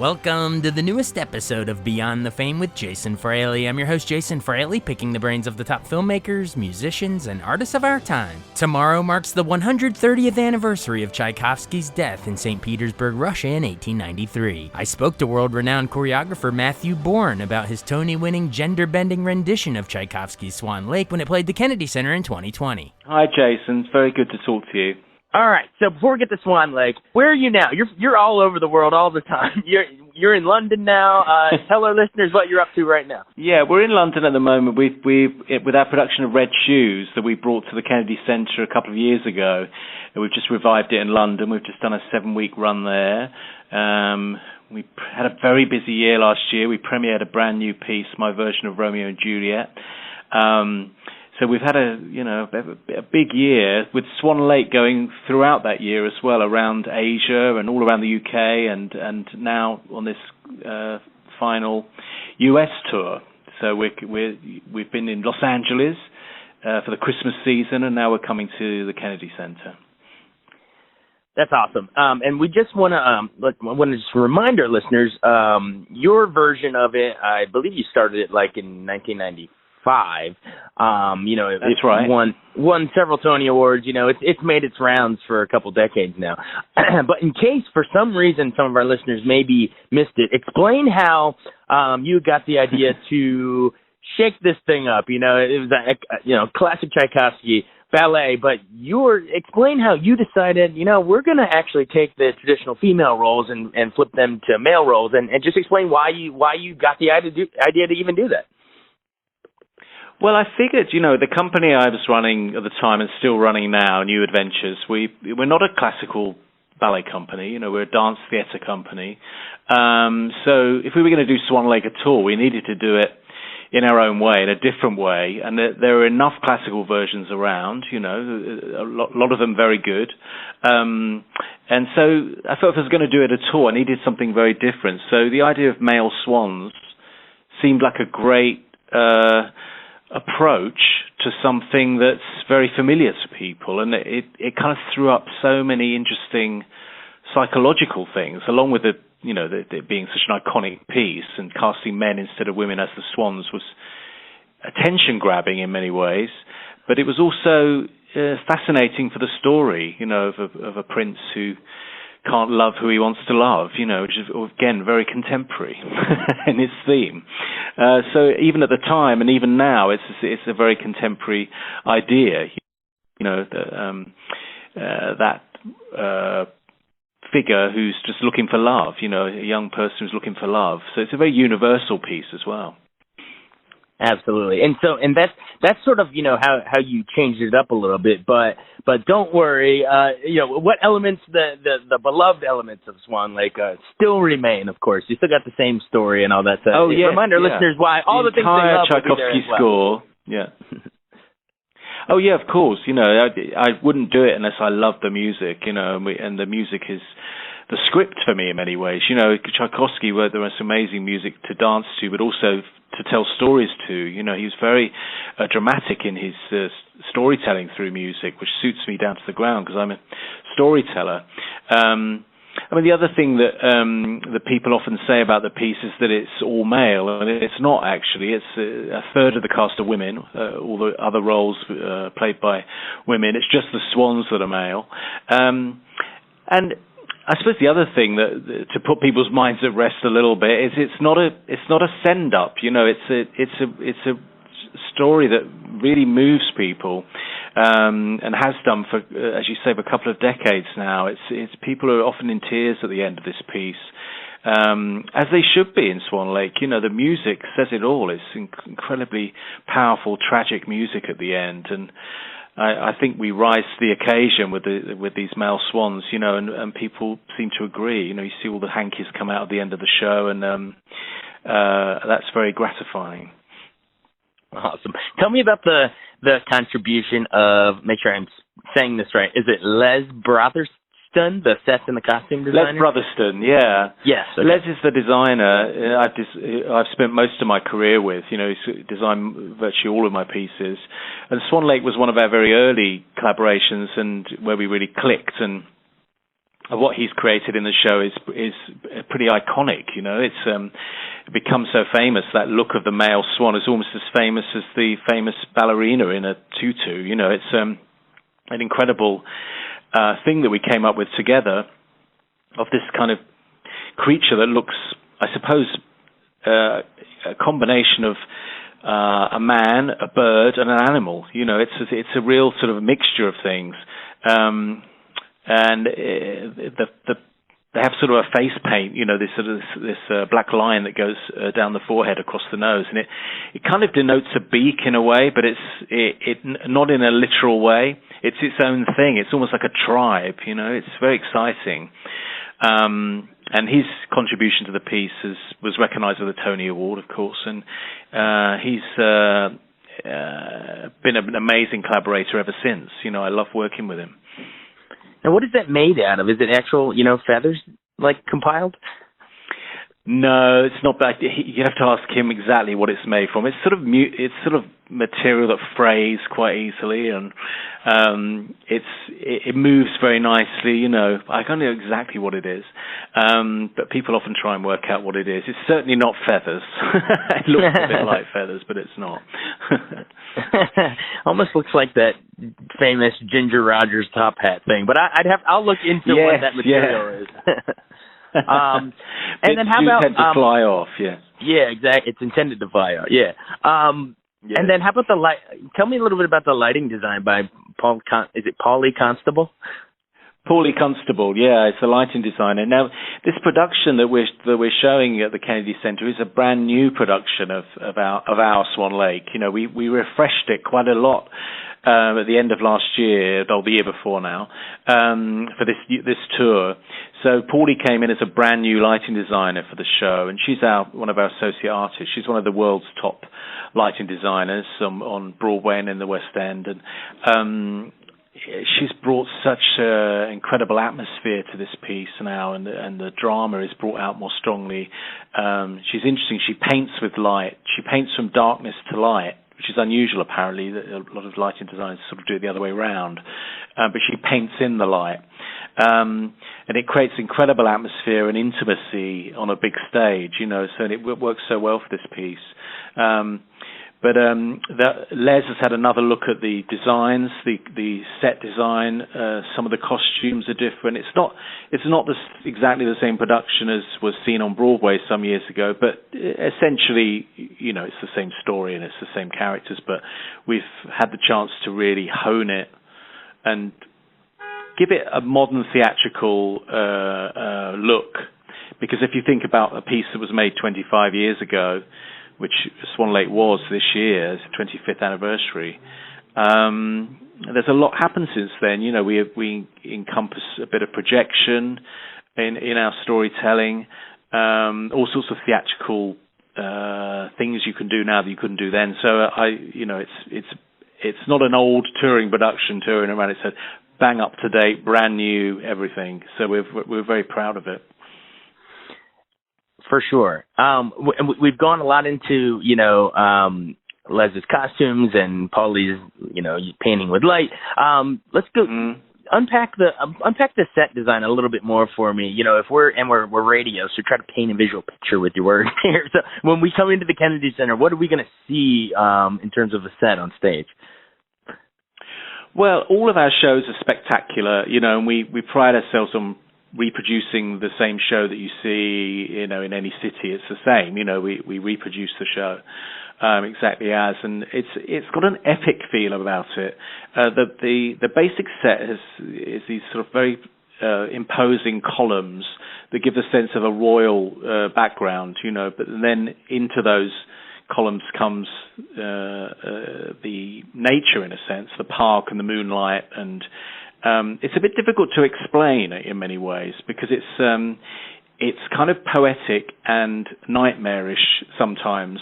Welcome to the newest episode of Beyond the Fame with Jason Fraley. I'm your host, Jason Fraley, picking the brains of the top filmmakers, musicians, and artists of our time. Tomorrow marks the 130th anniversary of Tchaikovsky's death in St. Petersburg, Russia in 1893. I spoke to world-renowned choreographer Matthew Bourne about his Tony-winning gender-bending rendition of Tchaikovsky's Swan Lake when it played the Kennedy Center in 2020. Hi, Jason. It's very good to talk to you. All right, so before we get to Swan Lake, where are you now? You're all over the world all the time. You're in London now. Tell our listeners what you're up to right now. Yeah, we're in London at the moment. We've with our production of Red Shoes that we brought to the Kennedy Center a couple of years ago. We've just revived it in London. We've just done a 7-week run there. We had a very busy year last year. We premiered a brand new piece, my version of Romeo and Juliet. So we've had a big year with Swan Lake going throughout that year as well, around Asia and all around the UK, and now on this final US tour. So we've been in Los Angeles for the Christmas season, and now we're coming to the Kennedy Center. That's awesome. And we just want to just remind our listeners, your version of it, I believe you started it like in 1995. That's right. Won several Tony Awards. It's made its rounds for a couple decades now. But in case for some reason some of our listeners maybe missed it, explain how you got the idea to shake this thing up. It was a classic Tchaikovsky ballet, but explain how you decided, we're going to actually take the traditional female roles and flip them to male roles, and just explain why you got the idea to even do that. Well, I figured, the company I was running at the time and still running now, New Adventures, we're not a classical ballet company, we're a dance theatre company. So if we were going to do Swan Lake at all, we needed to do it in our own way, in a different way, and there are enough classical versions around, a lot of them very good. And so I thought if I was going to do it at all, I needed something very different. So the idea of male swans seemed like a great approach to something that's very familiar to people, and it kind of threw up so many interesting psychological things, along with it being such an iconic piece, and casting men instead of women as the swans was attention grabbing in many ways, but it was also fascinating for the story, of a prince who can't love who he wants to love, which is, again, very contemporary in its theme. So even at the time, and even now, it's a very contemporary idea, that figure who's just looking for love, a young person who's looking for love. So it's a very universal piece as well. Absolutely, and that's sort of how you changed it up a little bit, but don't worry, what elements the beloved elements of Swan Lake still remain. Of course, you still got the same story and all that stuff. Oh yeah, remind our listeners why all the things they love Tchaikovsky well. score. Yeah. Oh yeah, of course. I wouldn't do it unless I loved the music. And the music is the script for me in many ways. Tchaikovsky wrote the most amazing music to dance to, but also to tell stories to. He was very dramatic in his storytelling through music, which suits me down to the ground because I'm a storyteller. The other thing that people often say about the piece is that it's all male, and it's not actually. It's a third of the cast are women, all the other roles played by women. It's just the swans that are male. And I suppose the other thing that to put people's minds at rest a little bit is it's not a send up. It's a story that really moves people, and has done for, as you say, for a couple of decades now. It's people are often in tears at the end of this piece, as they should be in Swan Lake. The music says it all. It's incredibly powerful, tragic music at the end, and I think we rise to the occasion with these male swans, and people seem to agree. You see all the hankies come out at the end of the show, and that's very gratifying. Awesome. Tell me about the contribution of, make sure I'm saying this right, is it Les Brotherston, the sets and the costume designer? Les Brotherston, yeah. Yes. Okay. Les is the designer I've spent most of my career with. He's designed virtually all of my pieces. And Swan Lake was one of our very early collaborations, and where we really clicked. And what he's created in the show is pretty iconic. It's become so famous. That look of the male swan is almost as famous as the famous ballerina in a tutu. It's an incredible thing that we came up with together, of this kind of creature that looks, I suppose, a combination of a man, a bird, and an animal. It's a real sort of mixture of things. And they have sort of a face paint, this black line that goes down the forehead across the nose, and it kind of denotes a beak in a way, but it's not in a literal way. It's its own thing. It's almost like a tribe. It's very exciting. And his contribution to the piece was recognised with a Tony Award, of course, and he's been an amazing collaborator ever since. I love working with him. And what is that made out of? Is it actual, feathers, like, compiled? No, it's not that. You have to ask him exactly what it's made from. It's sort of material that frays quite easily, and it moves very nicely. I can't know exactly what it is, but people often try and work out what it is. It's certainly not feathers. It looks a bit like feathers, but it's not. Almost looks like that famous Ginger Rogers top hat thing. But I'll look into what that material is. And then how about tend to fly off? Yeah. Yeah, exactly. It's intended to fly off. Yeah. Yeah. And then how about the light? Tell me a little bit about the lighting design by is it Paulie Constable? Paulie Constable, yeah, it's a lighting designer. Now, this production that we're showing at the Kennedy Center is a brand new production of our Swan Lake. We refreshed it quite a lot at the end of last year, or the year before now, for this tour. So Paulie came in as a brand new lighting designer for the show, and she's one of our associate artists. She's one of the world's top lighting designers on Broadway and in the West End, and she's brought such incredible atmosphere to this piece now, and the drama is brought out more strongly. She's interesting. She paints with light. She paints from darkness to light, which is unusual apparently. A lot of lighting designers sort of do it the other way around. But she paints in the light. And it creates incredible atmosphere and intimacy on a big stage, so it works so well for this piece. But Les has had another look at the designs, the set design. Some of the costumes are different. It's not exactly the same production as was seen on Broadway some years ago, but essentially, it's the same story and it's the same characters. But we've had the chance to really hone it and give it a modern theatrical look. Because if you think about a piece that was made 25 years ago, which Swan Lake was this year, it's the 25th anniversary. There's a lot happened since then. We encompass a bit of projection in our storytelling, all sorts of theatrical things you can do now that you couldn't do then. So it's not an old touring production touring around. It's a bang up to date, brand new everything. So we're very proud of it. For sure. We've gone a lot into, Les's costumes and Paulie's, painting with light. Let's go unpack the set design a little bit more for me. If we're radio, so try to paint a visual picture with your words here. So when we come into the Kennedy Center, what are we going to see in terms of a set on stage? Well, all of our shows are spectacular, and we pride ourselves on reproducing the same show that you see, in any city. It's the same, we reproduce the show exactly as, and it's got an epic feel about it. The basic set is these sort of very imposing columns that give the sense of a royal background, but then into those columns comes the nature, in a sense, the park and the moonlight, and it's a bit difficult to explain in many ways because it's kind of poetic and nightmarish sometimes,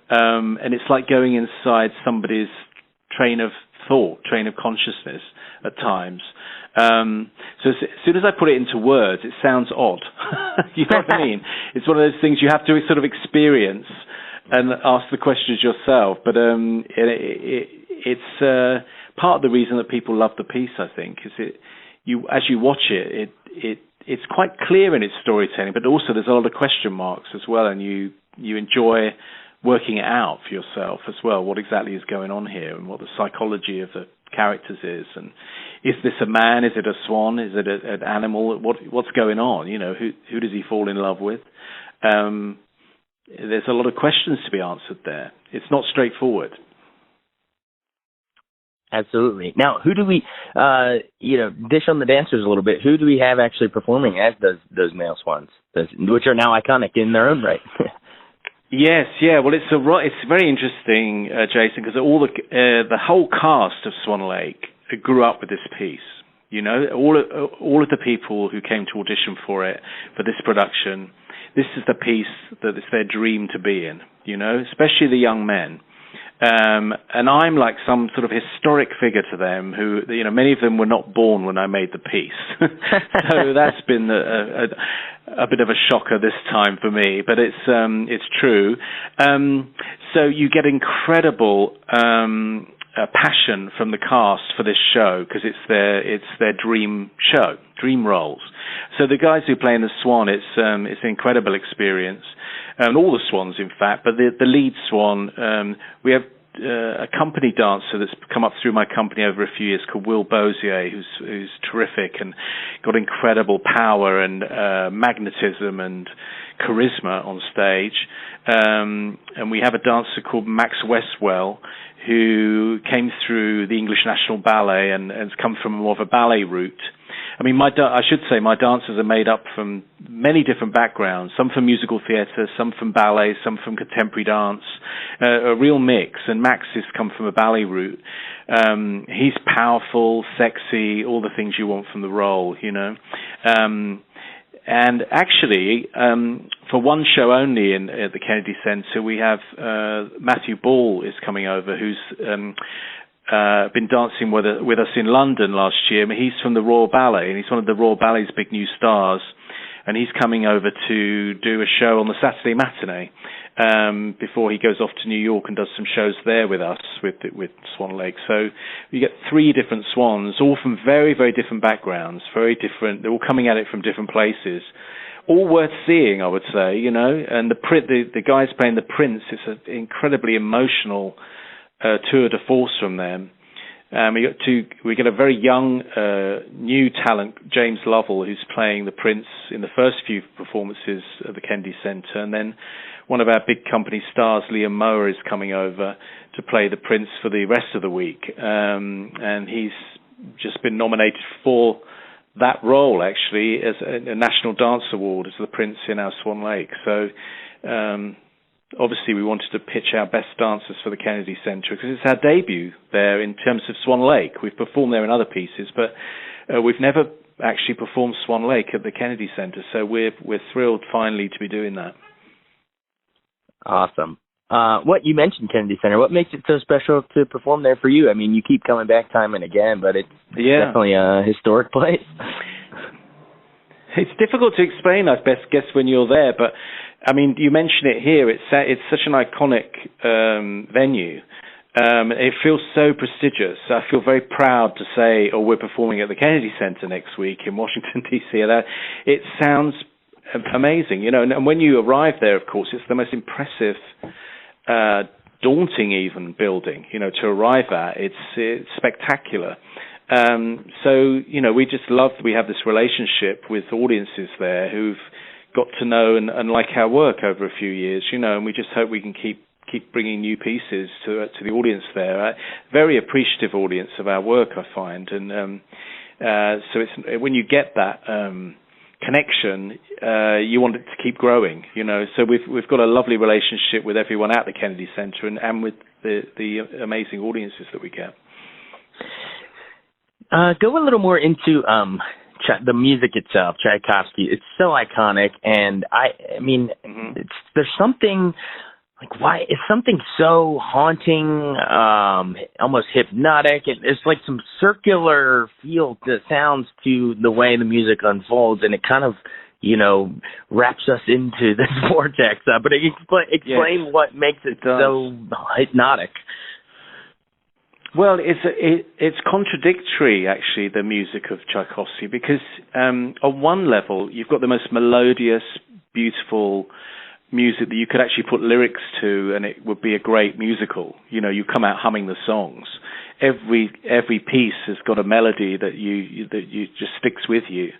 and it's like going inside somebody's train of thought, train of consciousness at times. So as soon as I put it into words, it sounds odd. You know what I mean? It's one of those things you have to sort of experience and ask the questions yourself. But it's part of the reason that people love the piece, I think, is as you watch it's quite clear in its storytelling, but also there's a lot of question marks as well, and you enjoy working it out for yourself as well, what exactly is going on here and what the psychology of the characters is, and is this a man, is it a swan, is it an animal, what's going on, who does he fall in love with? There's a lot of questions to be answered there. It's not straightforward. Absolutely. Now, who do we, dish on the dancers a little bit? Who do we have actually performing as those male swans, which are now iconic in their own right? Yes, yeah. Well, it's very interesting, Jason, because the whole cast of Swan Lake grew up with this piece. All of the people who came to audition for this production, this is the piece that it's their dream to be in. Especially the young men. And I'm like some sort of historic figure to them who, many of them were not born when I made the piece. So that's been a bit of a shocker this time for me, but it's true. So you get incredible passion from the cast for this show because it's their dream show, dream roles. So the guys who play in the Swan, it's an incredible experience. And all the swans, in fact, but the lead swan, we have a company dancer that's come up through my company over a few years called Will Bozier, who's terrific and got incredible power and magnetism and charisma on stage. And we have a dancer called Max Westwell, who came through the English National Ballet and has come from more of a ballet route. I mean, I should say my dancers are made up from many different backgrounds, some from musical theatre, some from ballet, some from contemporary dance, a real mix. And Max has come from a ballet route. He's powerful, sexy, all the things you want from the role, And actually, for one show only at the Kennedy Center, we have Matthew Ball is coming over, who's been dancing with us in London last year. He's from the Royal Ballet, and he's one of the Royal Ballet's big new stars. And he's coming over to do a show on the Saturday matinee before he goes off to New York and does some shows there with us, with Swan Lake. So you get 3 different swans, all from very, very different backgrounds, very different. They're all coming at it from different places. All worth seeing, I would say, And the guys playing the Prince, it's an incredibly emotional tour de force from them. We get a very young, new talent, James Lovell, who's playing the Prince in the first few performances at the Kennedy Center, and then one of our big company stars, Liam Moore, is coming over to play the Prince for the rest of the week, and he's just been nominated for that role, actually, as a National Dance Award as the Prince in our Swan Lake. So obviously we wanted to pitch our best dancers for the Kennedy Center because it's our debut there in terms of Swan Lake. We've performed there in other pieces, but we've never actually performed Swan Lake at the Kennedy Center, so we're thrilled finally to be doing that. Awesome. What you mentioned Kennedy Center, what makes it so special to perform there for you? I mean, you keep coming back time and again, but it's definitely a historic place. It's difficult to explain, I guess, when you're there, but I mean, you mention it here. It's such an iconic venue. It feels so prestigious. I feel very proud to say, we're performing at the Kennedy Center next week in Washington, D.C. It sounds amazing, and when you arrive there, of course, it's the most impressive, daunting even building, to arrive at. It's spectacular. So, we just love that we have this relationship with audiences there who've got to know and like our work over a few years, and we just hope we can keep bringing new pieces to the audience there. Very appreciative audience of our work, I find, and so it's when you get that connection, you want it to keep growing, So we've got a lovely relationship with everyone at the Kennedy Center and with the amazing audiences that we get. Go a little more into the music itself, Tchaikovsky. It's so iconic, and I mean, there's something like why it's something so haunting, almost hypnotic. It's like some circular feel that sounds to the way the music unfolds, and it kind of wraps us into this vortex. But explain what makes it so hypnotic. Well, it's contradictory, actually, the music of Tchaikovsky, because on one level, you've got the most melodious, beautiful music that you could actually put lyrics to, and it would be a great musical. You know, you come out humming the songs. Every piece has got a melody that you just sticks with you.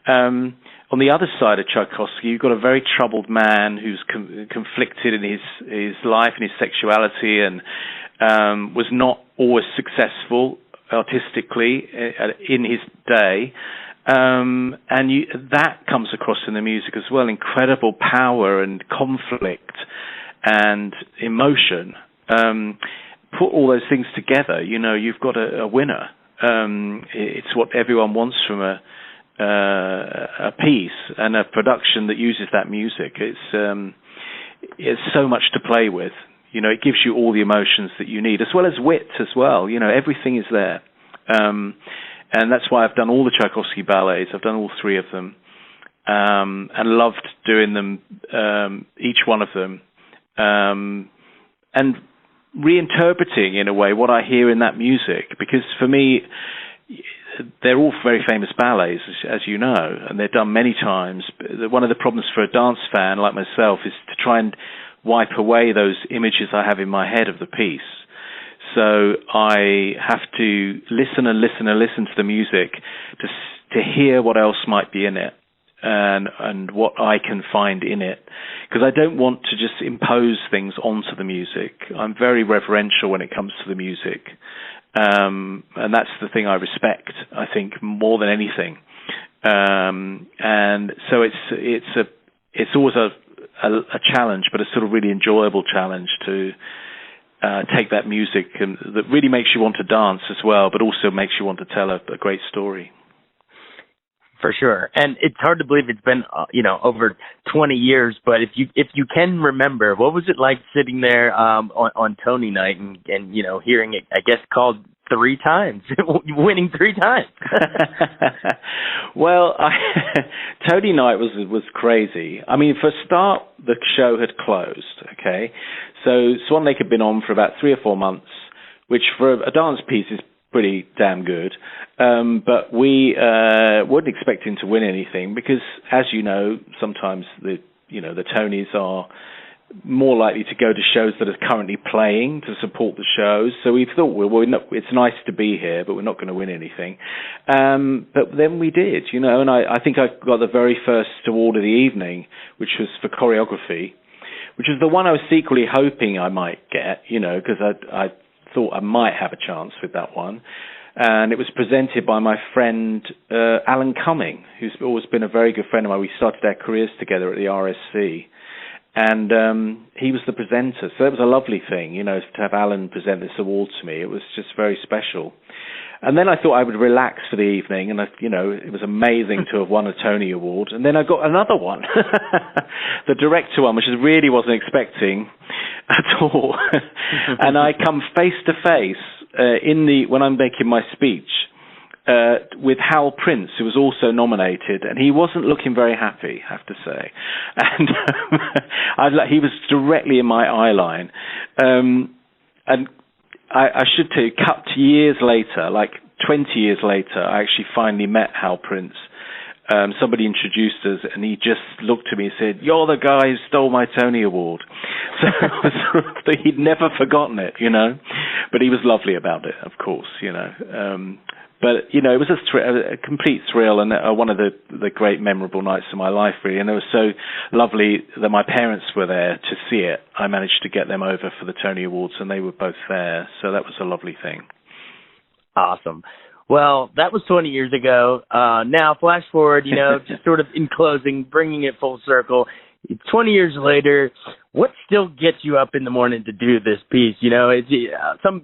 On the other side of Tchaikovsky, you've got a very troubled man who's conflicted in his life and his sexuality, and was not always successful artistically in his day. And that comes across in the music as well, incredible power and conflict and emotion. Put all those things together, you know, you've got a winner. It's what everyone wants from a piece and a production that uses that music. It's so much to play with. You know, it gives you all the emotions that you need, as well as wit as well. You know, everything is there. And that's why I've done all the Tchaikovsky ballets. I've done all three of them, and loved doing them, each one of them, and reinterpreting, in a way, what I hear in that music. Because for me, they're all very famous ballets, as you know, and they're done many times. One of the problems for a dance fan like myself is to try and wipe away those images I have in my head of the piece. So I have to listen to the music to hear what else might be in it and what I can find in it. Because I don't want to just impose things onto the music. I'm very reverential when it comes to the music. And that's the thing I respect, I think, more than anything. And so it's always a challenge, but a sort of really enjoyable challenge to take that music and that really makes you want to dance as well, but also makes you want to tell a great story. For sure. And it's hard to believe it's been, over 20 years, but if you can remember, what was it like sitting there on Tony night and hearing it, I guess, called 3 times, winning 3 times? Well, Tony night was crazy. I mean, for a start, the show had closed, okay? So Swan Lake had been on for about 3 or 4 months, which for a dance piece is pretty damn good. But we weren't expecting to win anything because, as you know, sometimes the Tonys are more likely to go to shows that are currently playing to support the shows. So we thought, it's nice to be here, but we're not going to win anything. But then we did, and I think I got the very first award of the evening, which was for choreography, which is the one I was secretly hoping I might get, because I thought I might have a chance with that one. And it was presented by my friend Alan Cumming, who's always been a very good friend of mine. We started our careers together at the RSC. And he was the presenter. So it was a lovely thing, to have Alan present this award to me. It was just very special. And then I thought I would relax for the evening, and it was amazing to have won a Tony Award. And then I got another one, the director one, which I really wasn't expecting at all. And I come face to face when I'm making my speech with Hal Prince, who was also nominated, and he wasn't looking very happy, I have to say. And he was directly in my eye line. And I should tell you, cut to years later, like 20 years later, I actually finally met Hal Prince. Somebody introduced us, and he just looked at me and said, "You're the guy who stole my Tony Award." So he'd never forgotten it, But he was lovely about it, of course, But, it was a complete thrill and one of the great memorable nights of my life, really. And it was so lovely that my parents were there to see it. I managed to get them over for the Tony Awards, and they were both there. So that was a lovely thing. Awesome. Well, that was 20 years ago. Now, flash forward, just sort of in closing, bringing it full circle. 20 years later, what still gets you up in the morning to do this piece? Some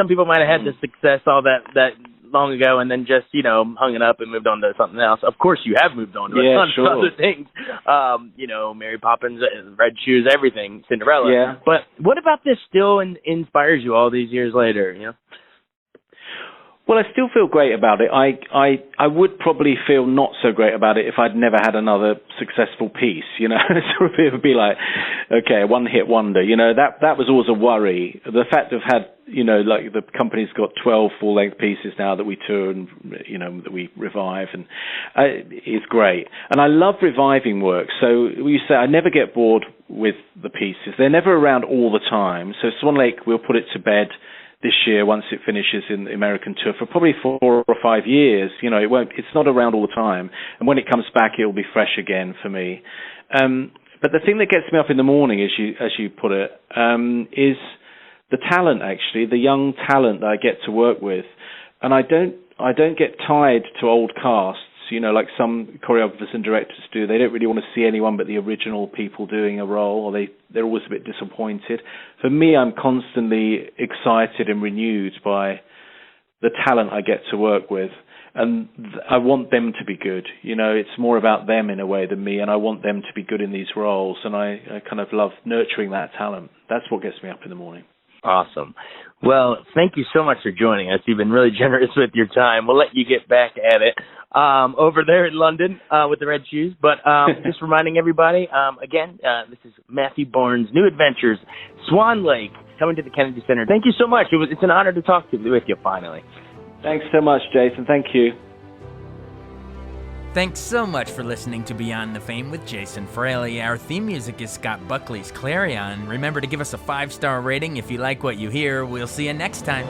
people might have had the success all that long ago and then just, hung it up and moved on to something else. Of course, you have moved on to a ton of other things. Mary Poppins, Red Shoes, everything, Cinderella. Yeah. But what about this still inspires you all these years later, Well, I still feel great about it. I would probably feel not so great about it if I'd never had another successful piece, you know. It would be like, okay, one-hit wonder, you know. That was always a worry. The fact of had, you know, like the company's got 12 full-length pieces now that we tour and, you know, that we revive, and is great. And I love reviving work. So you say I never get bored with the pieces. They're never around all the time. So Swan Lake, we'll put it to bed this year once it finishes in the American tour for probably 4 or 5 years. You know, it's not around all the time, and when it comes back it'll be fresh again for me. But the thing that gets me up in the morning, as you put it, is the talent, actually, the young talent that I get to work with. And I don't get tied to old casts, you know, like some choreographers and directors do. They don't really want to see anyone but the original people doing a role, or they're always a bit disappointed. For me, I'm constantly excited and renewed by the talent I get to work with. And I want them to be good. You know, it's more about them in a way than me, and I want them to be good in these roles. And I kind of love nurturing that talent. That's what gets me up in the morning. Awesome. Well, thank you so much for joining us. You've been really generous with your time. We'll let you get back at it over there in London with the Red Shoes. But just reminding everybody, again, this is Matthew Bourne's new adventures, Swan Lake, coming to the Kennedy Center. Thank you so much. It's an honor to talk with you finally. Thanks so much, Jason. Thank you. Thanks so much for listening to Beyond the Fame with Jason Fraley. Our theme music is Scott Buckley's Clarion. Remember to give us a 5-star rating if you like what you hear. We'll see you next time.